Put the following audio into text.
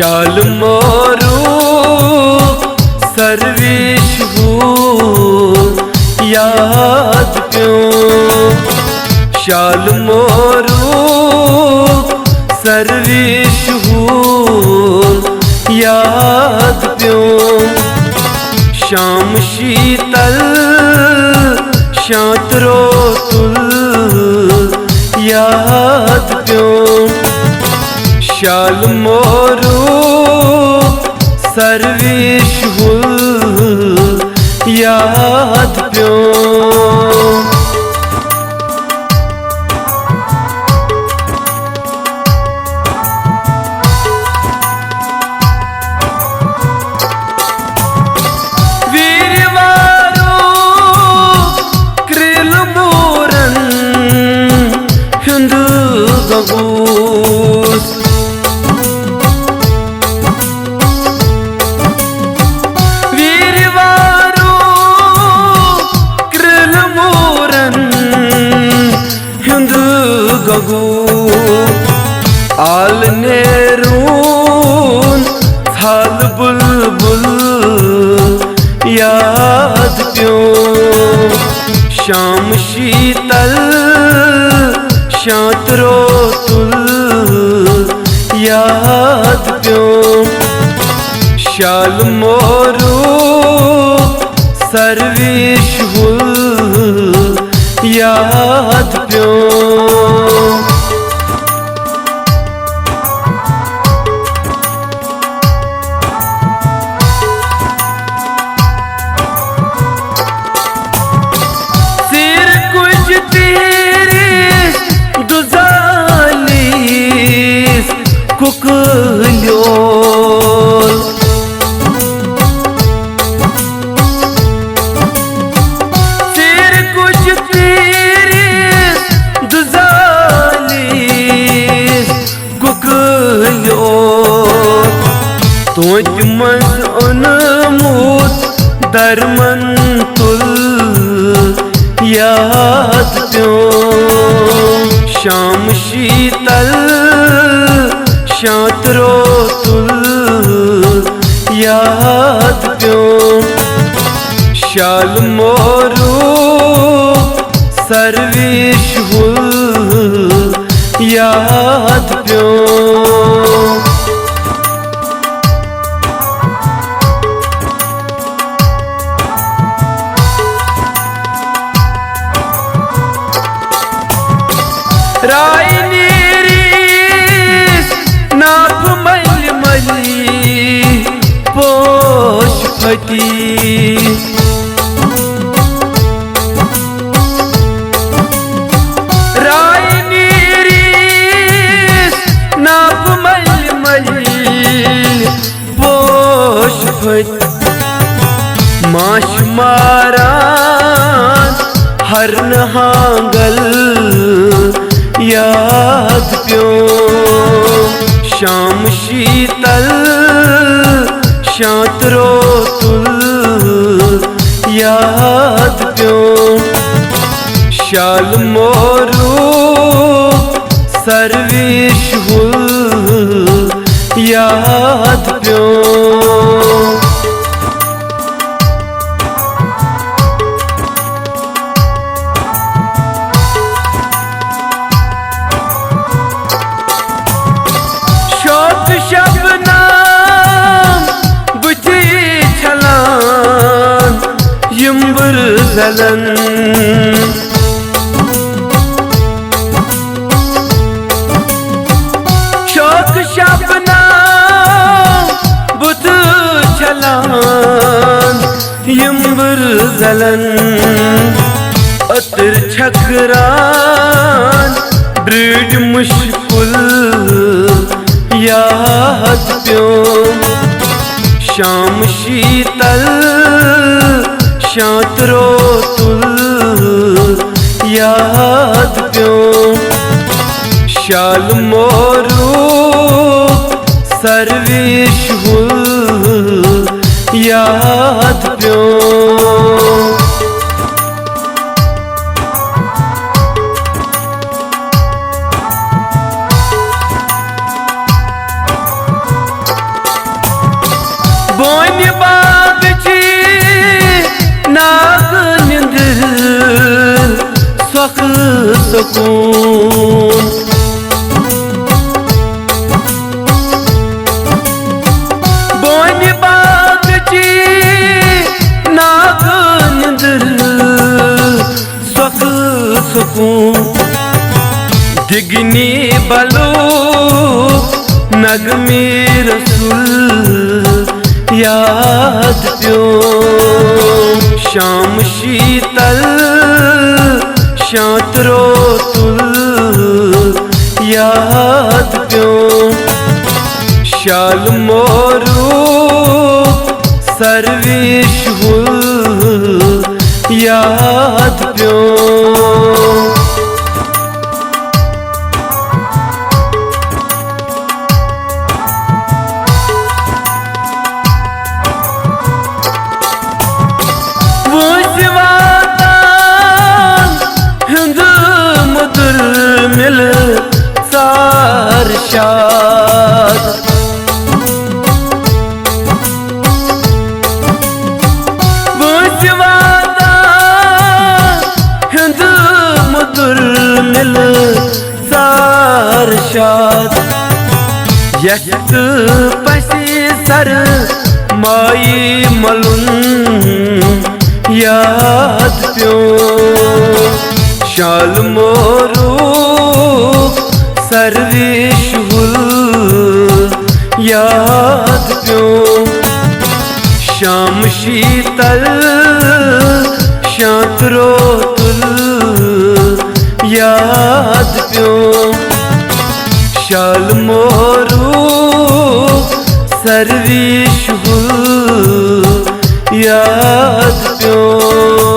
शाल मोरू सर्वेश हो याद क्यों, शाल मोरू सर्वेश हो याद क्यों। शाम शीतल शांत रोतुल याद क्यों। शाल मोरू सर्वेश हो याद क्यों। आल नेरून थाल बुलबुल याद क्यों। शाम शीतल शांत रोतुल याद क्यों। शाल मोरू सर्वेश हो याद क्यों। तोच मज अनमोद दरमन तुल याद क्यों। शाम शीतल शांत रोतुल याद क्यों। शाल मोरू सर्वेश हो याद क्यों। राय नीरीस नाप मल मली पोष फटी। राय नीरीस नाप मल मली पोष फटी। माश मारान हरन हांगल याद क्यों। शाम शीतल शांत रोतुल याद क्यों। शाल मोरू सर्वेश हो याद क्यों। शबनाम बुझी छलान यम्बर जलन। शोक शबनाम बुझ छलान यम्बर जलन। अतर छकरान ब्रीड मुश्किल याद क्यों। शाम शीतल शांत रोतुल याद क्यों। शाल मोरू सर्वेश हो याद क्यों। बोन बाग ची नाग निंदर सख सकून बोन बाग ची नाग निंदर सख सकून दिगनी बलो नगमे रसूल याद प्यो शाम शीतल शांत रोतुल याद प्यो शाल मोरू सर्वेश याद प्यो मिल सार शाद बुझवादा हिंद मधुर मिल सार शाद यक पसी सर माई मलुन याद प्यो शाल मोरू सर्वेश याद प्यो शाम शीतल शांत रोतुल याद प्यो शाल मोरू सर्वेश याद प्यो।